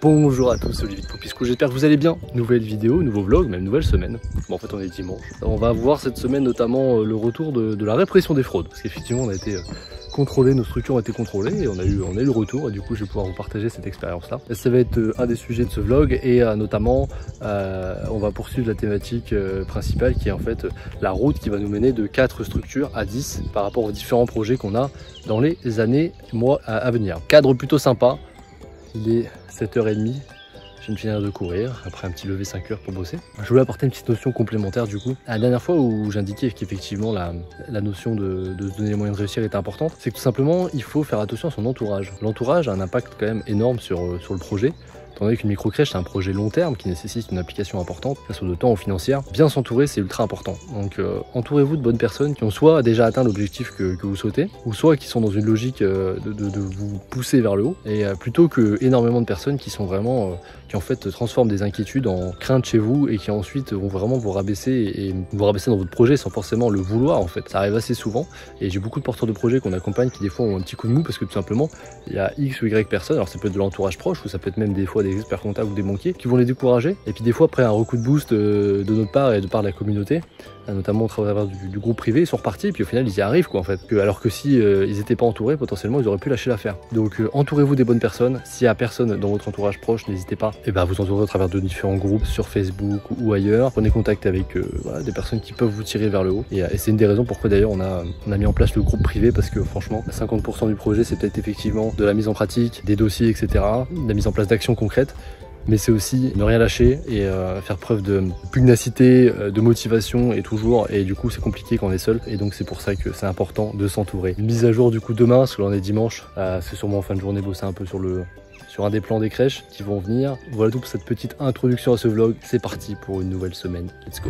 Bonjour à tous, c'est Olivier de Popisco, j'espère que vous allez bien. Nouvelle vidéo, nouveau vlog, même nouvelle semaine. Bon, en fait on est dimanche. On va voir cette semaine notamment le retour de la répression des fraudes. Parce qu'effectivement on a été contrôlés, nos structures ont été contrôlées et on a eu le retour. Et du coup je vais pouvoir vous partager cette expérience là. Ça va être un des sujets de ce vlog et notamment on va poursuivre la thématique principale qui est en fait la route qui va nous mener de 4 structures à 10 par rapport aux différents projets qu'on a dans les années, mois à venir. Cadre plutôt sympa. Il est 7h30, je viens de finir de courir, après un petit lever 5h pour bosser. Je voulais apporter une petite notion complémentaire du coup. La dernière fois où j'indiquais qu'effectivement la notion de se donner les moyens de réussir est importante, c'est que tout simplement il faut faire attention à son entourage. L'entourage a un impact quand même énorme sur le projet. Étant donné qu'une micro-crèche c'est un projet long terme qui nécessite une application importante, que ce soit de temps ou financière, bien s'entourer c'est ultra important. Donc entourez-vous de bonnes personnes qui ont soit déjà atteint l'objectif que vous souhaitez, ou soit qui sont dans une logique de vous pousser vers le haut, et plutôt que énormément de personnes qui sont vraiment, qui en fait transforment des inquiétudes en craintes chez vous et qui ensuite vont vraiment vous rabaisser et vous rabaisser dans votre projet sans forcément le vouloir en fait. Ça arrive assez souvent et j'ai beaucoup de porteurs de projets qu'on accompagne qui des fois ont un petit coup de mou parce que tout simplement il y a X ou Y personnes, alors ça peut être de l'entourage proche ou ça peut être même des fois des experts comptables ou des banquiers qui vont les décourager, et puis des fois après un recoup de boost de notre part et de part de la communauté, notamment au travers du groupe privé, ils sont repartis et puis au final ils y arrivent quoi en fait, alors que si ils n'étaient pas entourés, potentiellement ils auraient pu lâcher l'affaire. Donc entourez-vous des bonnes personnes. S'il y a personne dans votre entourage proche, n'hésitez pas à vous entourer au travers de différents groupes sur Facebook ou ailleurs. Prenez contact avec voilà, des personnes qui peuvent vous tirer vers le haut, et c'est une des raisons pourquoi d'ailleurs on a mis en place le groupe privé, parce que franchement 50% du projet c'est peut-être effectivement de la mise en pratique, des dossiers etc, de la mise en place d'actions concrètes, mais c'est aussi ne rien lâcher et faire preuve de pugnacité, de motivation et du coup c'est compliqué quand on est seul, et donc c'est pour ça que c'est important de s'entourer. Une mise à jour du coup demain, parce que là on est dimanche, c'est sûrement en fin de journée bosser un peu sur un des plans des crèches qui vont venir. Voilà tout pour cette petite introduction à ce vlog, c'est parti pour une nouvelle semaine, let's go.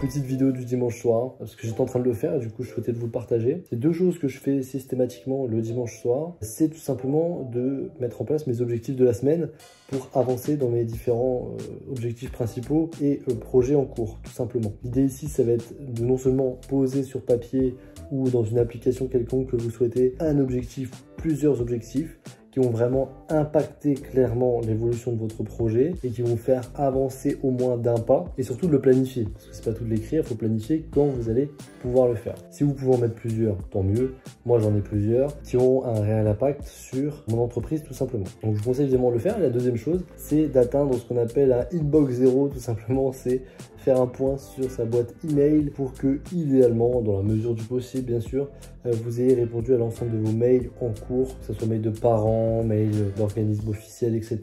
Petite vidéo du dimanche soir, parce que j'étais en train de le faire et du coup je souhaitais vous le partager. C'est deux choses que je fais systématiquement le dimanche soir. C'est tout simplement de mettre en place mes objectifs de la semaine pour avancer dans mes différents objectifs principaux et projets en cours, tout simplement. L'idée ici, ça va être de non seulement poser sur papier ou dans une application quelconque que vous souhaitez un objectif, plusieurs objectifs, qui vont vraiment impacter clairement l'évolution de votre projet et qui vont faire avancer au moins d'un pas, et surtout de le planifier, parce que c'est pas tout de l'écrire, il faut planifier quand vous allez pouvoir le faire. Si vous pouvez en mettre plusieurs, tant mieux. Moi j'en ai plusieurs qui ont un réel impact sur mon entreprise tout simplement. Donc je vous conseille évidemment de le faire. Et la deuxième chose, c'est d'atteindre ce qu'on appelle un inbox zéro, tout simplement, c'est faire un point sur sa boîte email pour que, idéalement, dans la mesure du possible bien sûr, vous ayez répondu à l'ensemble de vos mails en cours, que ce soit mail de parents, mail d'organismes officiels, etc.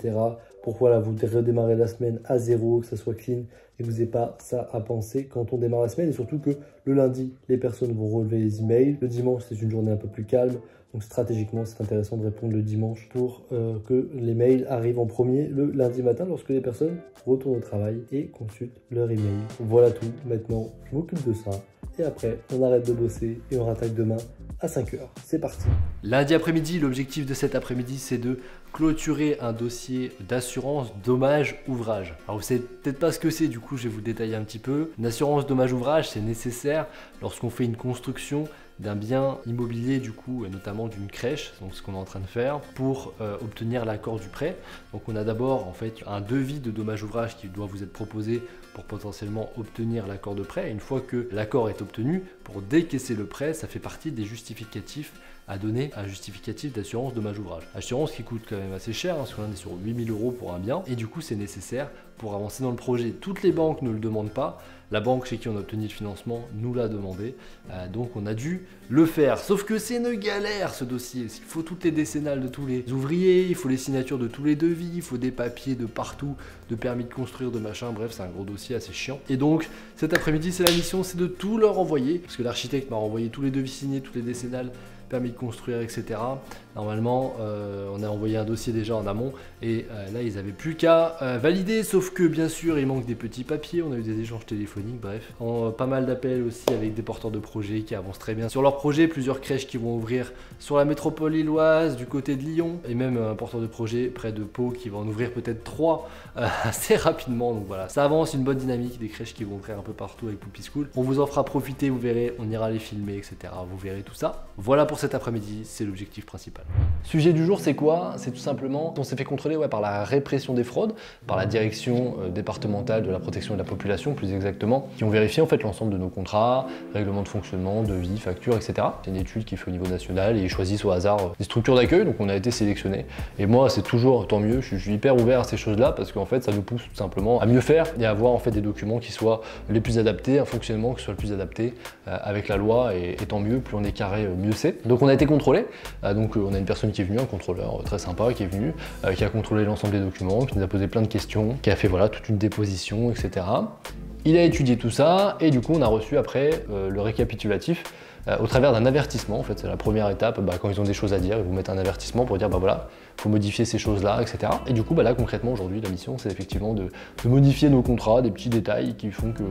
Pour voilà, vous redémarrez la semaine à zéro, que ça soit clean et que vous n'ayez pas ça à penser quand on démarre la semaine. Et surtout que le lundi, les personnes vont relever les emails. Le dimanche, c'est une journée un peu plus calme. Donc stratégiquement, c'est intéressant de répondre le dimanche pour que les mails arrivent en premier le lundi matin lorsque les personnes retournent au travail et consultent leur email. Voilà tout. Maintenant, je m'occupe de ça. Et après, on arrête de bosser et on rattaque demain à 5h. C'est parti. Lundi après-midi, l'objectif de cet après-midi, c'est de clôturer un dossier d'assurance dommage ouvrage. Alors vous savez peut-être pas ce que c'est, du coup je vais vous détailler un petit peu. Une assurance dommage ouvrage, c'est nécessaire lorsqu'on fait une construction d'un bien immobilier, du coup, et notamment d'une crèche, donc ce qu'on est en train de faire, pour obtenir l'accord du prêt. Donc on a d'abord en fait un devis de dommage ouvrage qui doit vous être proposé pour potentiellement obtenir l'accord de prêt. Et une fois que l'accord est obtenu, pour décaisser le prêt, ça fait partie des justificatifs à donner, un justificatif d'assurance dommage ouvrage. Assurance qui coûte quand même assez cher, parce qu'on est sur 8 000 € pour un bien, et du coup c'est nécessaire pour avancer dans le projet. Toutes les banques ne le demandent pas. La banque chez qui on a obtenu le financement nous l'a demandé, donc on a dû le faire. Sauf que c'est une galère ce dossier, il faut toutes les décennales de tous les ouvriers, il faut les signatures de tous les devis, il faut des papiers de partout, de permis de construire, de machin, bref c'est un gros dossier assez chiant. Et donc cet après-midi c'est la mission, c'est de tout leur envoyer, parce que l'architecte m'a renvoyé tous les devis signés, toutes les décennales, permis de construire, etc. Normalement, on a envoyé un dossier déjà en amont et là, ils n'avaient plus qu'à valider, sauf que bien sûr, il manque des petits papiers, on a eu des échanges téléphoniques, bref. Pas mal d'appels aussi avec des porteurs de projets qui avancent très bien sur leur projet, plusieurs crèches qui vont ouvrir sur la métropole lilloise, du côté de Lyon, et même un porteur de projet près de Pau qui va en ouvrir peut-être 3 assez rapidement. Donc voilà, ça avance, une bonne dynamique, des crèches qui vont ouvrir un peu partout avec Poupy School. On vous en fera profiter, vous verrez, on ira les filmer, etc. Vous verrez tout ça. Voilà pour cet après-midi, c'est l'objectif principal. Sujet du jour, c'est quoi? C'est tout simplement, on s'est fait contrôler par la répression des fraudes, par la direction départementale de la protection de la population, plus exactement, qui ont vérifié en fait l'ensemble de nos contrats, règlements de fonctionnement, devis, factures, etc. C'est une étude qui fait au niveau national et ils choisissent au hasard des structures d'accueil, donc on a été sélectionnés. Et moi, c'est toujours tant mieux, je suis hyper ouvert à ces choses-là parce qu'en fait, ça nous pousse tout simplement à mieux faire et à avoir en fait des documents qui soient les plus adaptés, un fonctionnement qui soit le plus adapté avec la loi et tant mieux, plus on est carré, mieux c'est. Donc on a été contrôlé, donc on a une personne qui est venue, un contrôleur très sympa qui est venu, qui a contrôlé l'ensemble des documents, qui nous a posé plein de questions, qui a fait voilà toute une déposition, etc. Il a étudié tout ça et du coup on a reçu après le récapitulatif au travers d'un avertissement. En fait, c'est la première étape, quand ils ont des choses à dire, ils vous mettent un avertissement pour dire voilà, il faut modifier ces choses-là, etc. Et du coup, là concrètement aujourd'hui, la mission c'est effectivement de modifier nos contrats, des petits détails qui font que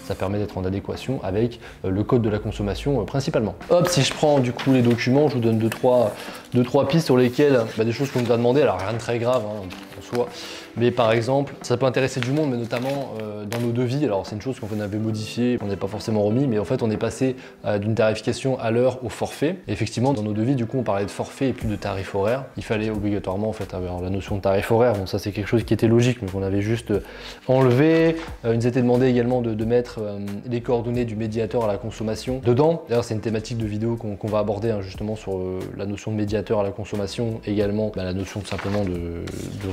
ça permet d'être en adéquation avec le code de la consommation principalement. Hop, si je prends du coup les documents, je vous donne deux, trois pistes sur lesquelles des choses qu'on nous a demandé, alors rien de très grave en soi, mais par exemple, ça peut intéresser du monde, mais notamment dans nos devis. Alors c'est une chose qu'on avait modifiée, on n'est pas forcément remis, mais en fait on est passé d'une tarification à l'heure au forfait. Et effectivement, dans nos devis, du coup, on parlait de forfait et plus de tarif horaire. Il fallait obligatoirement en fait avoir la notion de tarif horaire. Bon, ça c'est quelque chose qui était logique, mais qu'on avait juste enlevé. Il nous était demandé également de mettre les coordonnées du médiateur à la consommation dedans. D'ailleurs, c'est une thématique de vidéo qu'on va aborder justement sur la notion de médiateur à la consommation, également la notion tout simplement de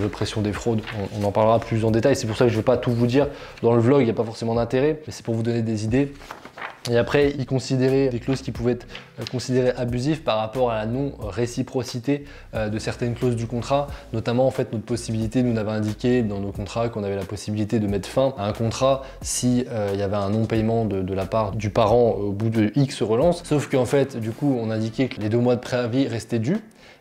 répression des fraudes. On en parlera plus en détail. C'est pour ça que je ne vais pas tout vous dire dans le vlog. Il n'y a pas forcément d'intérêt, mais c'est pour vous donner des idées. Et après, ils considéraient des clauses qui pouvaient être considérées abusives par rapport à la non-réciprocité de certaines clauses du contrat. Notamment, en fait, notre possibilité, nous avait indiqué dans nos contrats qu'on avait la possibilité de mettre fin à un contrat si il y avait un non-paiement de la part du parent au bout de X relances. Sauf qu'en fait, du coup, on indiquait que les 2 mois de préavis restaient dus.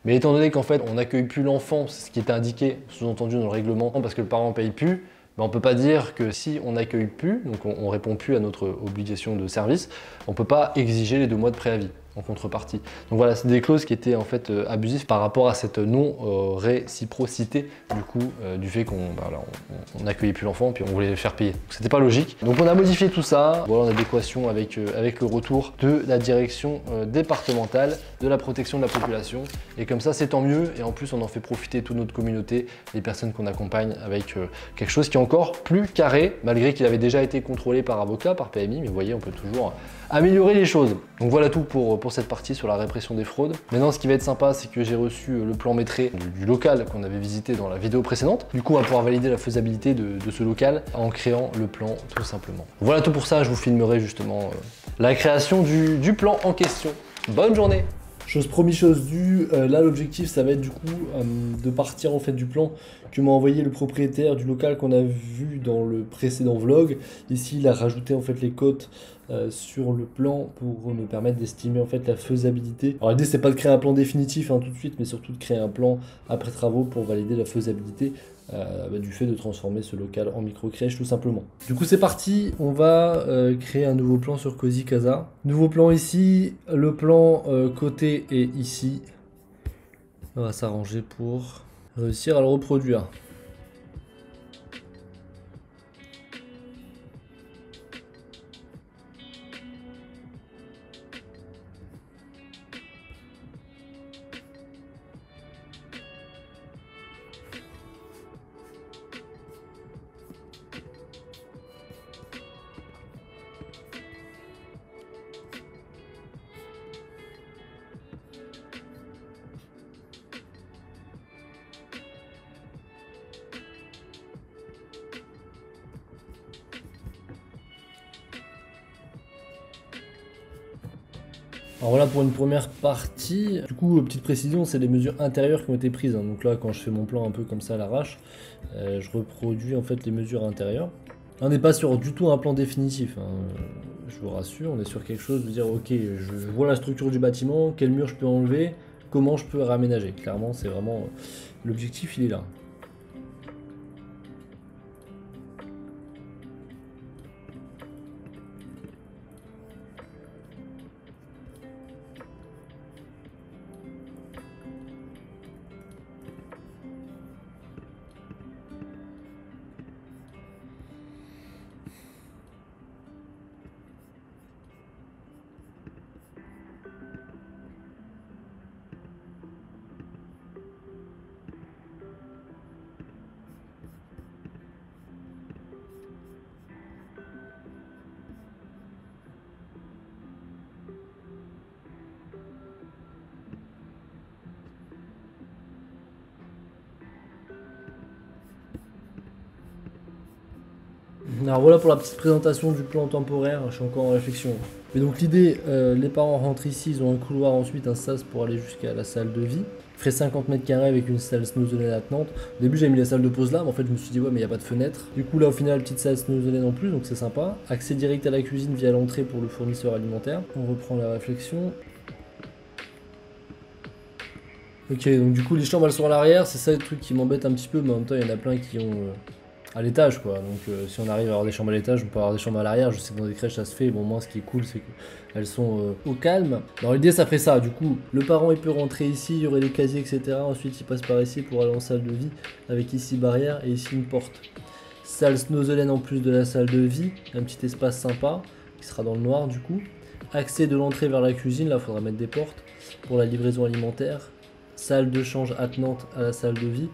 Mais étant donné qu'en fait, on n'accueille plus l'enfant, c'est ce qui était indiqué, sous-entendu dans le règlement, parce que le parent ne paye plus, on ne peut pas dire que si on n'accueille plus, donc on ne répond plus à notre obligation de service, on ne peut pas exiger les 2 mois de préavis en contrepartie. Donc voilà, c'est des clauses qui étaient en fait abusives par rapport à cette non-réciprocité du coup du fait qu'on n'accueillait plus l'enfant puis on voulait le faire payer. Donc c'était pas logique. Donc on a modifié tout ça, voilà, en adéquation avec le retour de la direction départementale de la protection de la population. Et comme ça, c'est tant mieux. Et en plus, on en fait profiter toute notre communauté, les personnes qu'on accompagne avec quelque chose qui est encore plus carré, malgré qu'il avait déjà été contrôlé par avocat, par PMI. Mais vous voyez, on peut toujours améliorer les choses. Donc voilà tout pour cette partie sur la répression des fraudes. Maintenant, ce qui va être sympa, c'est que j'ai reçu le plan maîtrisé du local qu'on avait visité dans la vidéo précédente. Du coup, on va pouvoir valider la faisabilité de ce local en créant le plan tout simplement. Voilà tout pour ça, je vous filmerai justement la création du plan en question. Bonne journée! Chose promis, chose due, là l'objectif ça va être du coup de partir en fait du plan que m'a envoyé le propriétaire du local qu'on a vu dans le précédent vlog. Ici il a rajouté en fait les cotes sur le plan pour me permettre d'estimer en fait la faisabilité. Alors l'idée c'est pas de créer un plan définitif tout de suite, mais surtout de créer un plan après travaux pour valider la faisabilité du fait de transformer ce local en micro-crèche tout simplement. Du coup c'est parti, on va créer un nouveau plan sur Cozy Casa. Nouveau plan ici, le plan côté est ici. On va s'arranger pour réussir à le reproduire. Alors voilà pour une première partie. Du coup, petite précision, c'est les mesures intérieures qui ont été prises. Donc là, quand je fais mon plan un peu comme ça à l'arrache, je reproduis en fait les mesures intérieures. On n'est pas sur du tout un plan définitif, hein. Je vous rassure, on est sur quelque chose de dire ok, je vois la structure du bâtiment, quel mur je peux enlever, comment je peux réaménager. Clairement, c'est vraiment l'objectif, il est là. Alors voilà pour la petite présentation du plan temporaire, je suis encore en réflexion. Mais donc l'idée, les parents rentrent ici, ils ont un couloir ensuite, un sas pour aller jusqu'à la salle de vie. Il ferait 50 mètres carrés avec une salle snoozelène attenante. Au début j'avais mis la salle de pause là, mais en fait je me suis dit ouais mais il n'y a pas de fenêtre. Du coup là au final petite salle snoozelène en plus, donc c'est sympa. Accès direct à la cuisine via l'entrée pour le fournisseur alimentaire. On reprend la réflexion. Ok, donc du coup les chambres elles sont à l'arrière, c'est ça le truc qui m'embête un petit peu, mais en même temps il y en a plein qui ont à l'étage quoi. Donc si on arrive à avoir des chambres à l'étage, on peut avoir des chambres à l'arrière. Je sais que dans des crèches ça se fait. Bon, moi ce qui est cool c'est qu'elles sont au calme. Dans l'idée ça ferait ça. Du coup, le parent il peut rentrer ici, il y aurait les casiers etc. Ensuite il passe par ici pour aller en salle de vie avec ici barrière et ici une porte. Salle snoozelène en plus de la salle de vie, un petit espace sympa qui sera dans le noir du coup. Accès de l'entrée vers la cuisine, là il faudra mettre des portes pour la livraison alimentaire. Salle de change attenante à la salle de vie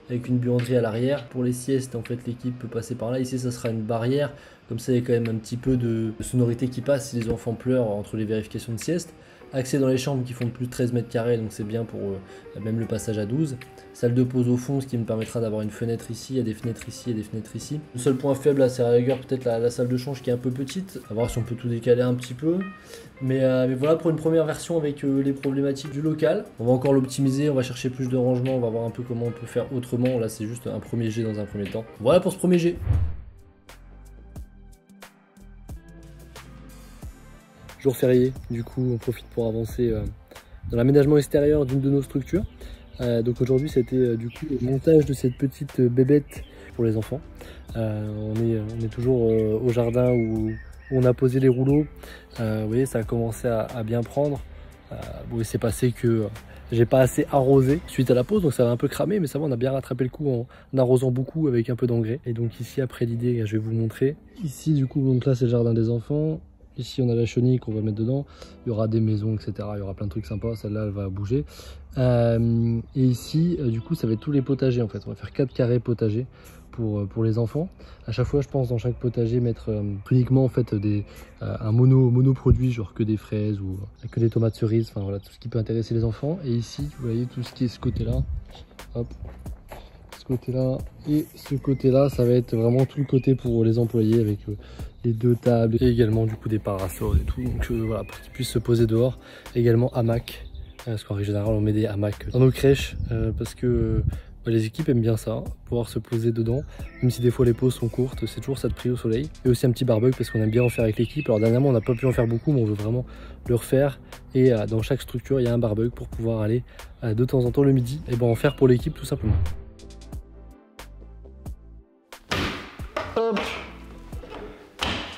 avec une buanderie à l'arrière. Pour les siestes, en fait, l'équipe peut passer par là. Ici, ça sera une barrière. Comme ça, il y a quand même un petit peu de sonorité qui passe si les enfants pleurent entre les vérifications de sieste. Accès dans les chambres qui font plus de 13 mètres carrés, donc c'est bien pour même le passage à 12. Salle de pause au fond, ce qui me permettra d'avoir une fenêtre ici, il y a des fenêtres ici, il y a des fenêtres ici. Le seul point faible, là, c'est à la rigueur peut-être la salle de change qui est un peu petite. À voir si on peut tout décaler un petit peu. Mais voilà pour une première version avec les problématiques du local. On va encore l'optimiser, on va chercher plus de rangement, on va voir un peu comment on peut faire autrement. Là, c'est juste un premier jet dans un premier temps. Voilà pour ce premier jet. Jour férié, du coup on profite pour avancer dans l'aménagement extérieur d'une de nos structures. Donc aujourd'hui c'était du coup le montage de cette petite bébête pour les enfants. On est toujours au jardin où on a posé les rouleaux. Vous voyez, ça a commencé à bien prendre. Bon, il s'est passé que j'ai pas assez arrosé suite à la pause, donc ça va un peu cramer, mais ça va, on a bien rattrapé le coup en arrosant beaucoup avec un peu d'engrais. Et donc ici, après l'idée, je vais vous montrer. Ici du coup, donc là c'est le jardin des enfants. Ici, on a la chenille qu'on va mettre dedans. Il y aura des maisons, etc. Il y aura plein de trucs sympas. Celle-là, elle va bouger. Et ici, du coup, ça va être tous les potagers, en fait. On va faire 4 carrés potagers pour les enfants. À chaque fois, je pense, dans chaque potager, mettre uniquement, en fait, un monoproduit, genre que des fraises ou que des tomates cerises. Enfin, voilà, tout ce qui peut intéresser les enfants. Et ici, vous voyez, tout ce qui est ce côté-là. Hop. Côté-là et ce côté-là, ça va être vraiment tout le côté pour les employés avec les 2 tables et également du coup des parasols et tout. Donc voilà, pour qu'ils puissent se poser dehors. Également hamac, parce qu'en règle générale on met des hamacs dans nos crèches parce que les équipes aiment bien ça, pouvoir se poser dedans, même si des fois les pauses sont courtes, c'est toujours ça de prix au soleil. Et aussi un petit barbecue parce qu'on aime bien en faire avec l'équipe. Alors dernièrement on n'a pas pu en faire beaucoup, mais on veut vraiment le refaire. Et dans chaque structure il y a un barbecue pour pouvoir aller de temps en temps le midi et en faire pour l'équipe tout simplement. Hop.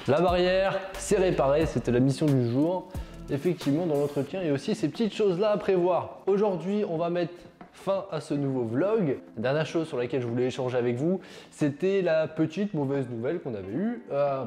La barrière, c'est réparé, c'était la mission du jour. Effectivement, dans l'entretien, il y a aussi ces petites choses-là à prévoir. Aujourd'hui, on va mettre fin à ce nouveau vlog. La dernière chose sur laquelle je voulais échanger avec vous, c'était la petite mauvaise nouvelle qu'on avait eue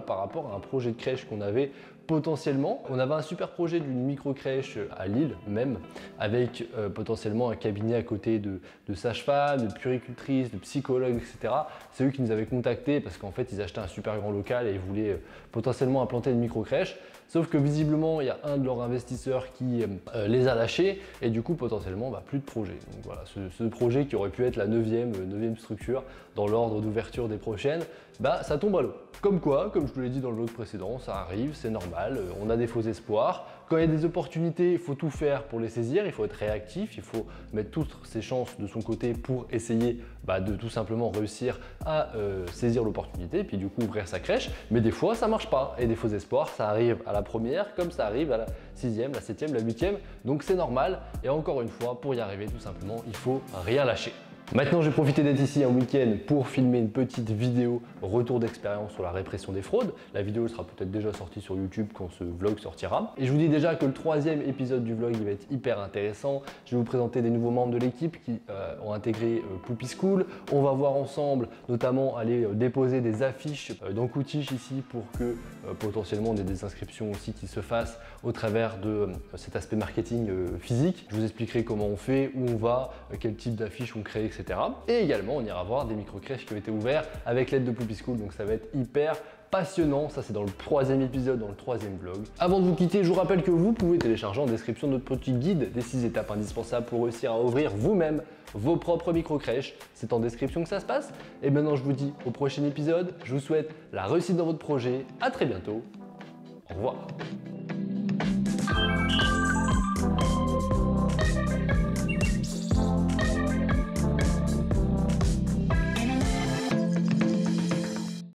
par rapport à un projet de crèche qu'on avait potentiellement. On avait un super projet d'une micro-crèche à Lille même, avec potentiellement un cabinet à côté de sage-femme, de puéricultrice, de psychologue, etc. C'est eux qui nous avaient contactés parce qu'en fait ils achetaient un super grand local et ils voulaient potentiellement implanter une micro-crèche. Sauf que visiblement, il y a un de leurs investisseurs qui les a lâchés et du coup, potentiellement, plus de projet. Donc voilà, ce projet qui aurait pu être la 9e structure dans l'ordre d'ouverture des prochaines, ça tombe à l'eau. Comme quoi, comme je vous l'ai dit dans le vlog précédent, ça arrive, c'est normal, on a des faux espoirs. Quand il y a des opportunités, il faut tout faire pour les saisir, il faut être réactif, il faut mettre toutes ses chances de son côté pour essayer de tout simplement réussir à saisir l'opportunité, puis du coup ouvrir sa crèche. Mais des fois, ça marche pas. Et des faux espoirs, ça arrive à la première, comme ça arrive à la 6e, la 7e, la 8e. Donc c'est normal. Et encore une fois, pour y arriver, tout simplement, il faut rien lâcher. Maintenant, j'ai profité d'être ici un week-end pour filmer une petite vidéo retour d'expérience sur la répression des fraudes. La vidéo sera peut-être déjà sortie sur YouTube quand ce vlog sortira. Et je vous dis déjà que le 3e épisode du vlog il va être hyper intéressant. Je vais vous présenter des nouveaux membres de l'équipe qui ont intégré Poupy School. On va voir ensemble notamment aller déposer des affiches dans Koutiche ici pour que potentiellement on ait des inscriptions aussi qui se fassent au travers de cet aspect marketing physique. Je vous expliquerai comment on fait, où on va, quel type d'affiches on crée, etc. Et également, on ira voir des micro-crèches qui ont été ouverts avec l'aide de Poupy School, donc ça va être hyper passionnant. Ça, c'est dans le 3e épisode, dans le 3e vlog. Avant de vous quitter, je vous rappelle que vous pouvez télécharger en description notre petit guide des 6 étapes indispensables pour réussir à ouvrir vous-même vos propres micro-crèches. C'est en description que ça se passe. Et maintenant, je vous dis au prochain épisode. Je vous souhaite la réussite dans votre projet. À très bientôt. Au revoir.